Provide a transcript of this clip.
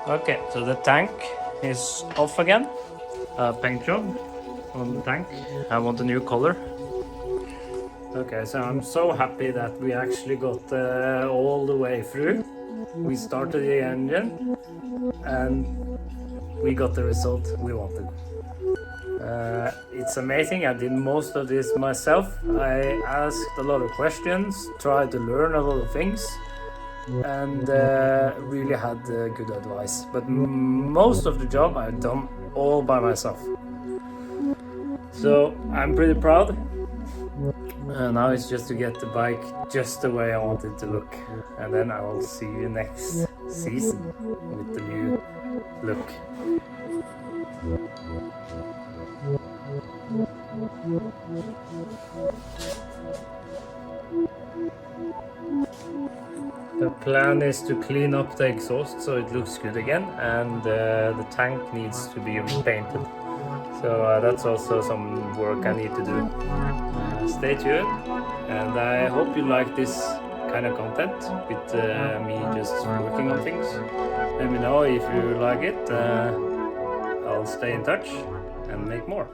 Okay, so the tank is off again. Paint job on the tank. I want a new color. Okay, so I'm so happy that we actually got all the way through. We started the engine and we got the result we wanted. It's amazing. I did most of this myself. I asked a lot of questions, tried to learn a lot of things, and really had good advice. But most of the job I've done all by myself. So I'm pretty proud. Now it's just to get the bike just the way I want it to look. And then I will see you next season with the new look. The plan is to clean up the exhaust so it looks good again, and the tank needs to be repainted. So that's also some work I need to do. Stay tuned, and I hope you like this kind of content with me just working on things. Let me know if you like it. I'll stay in touch and make more.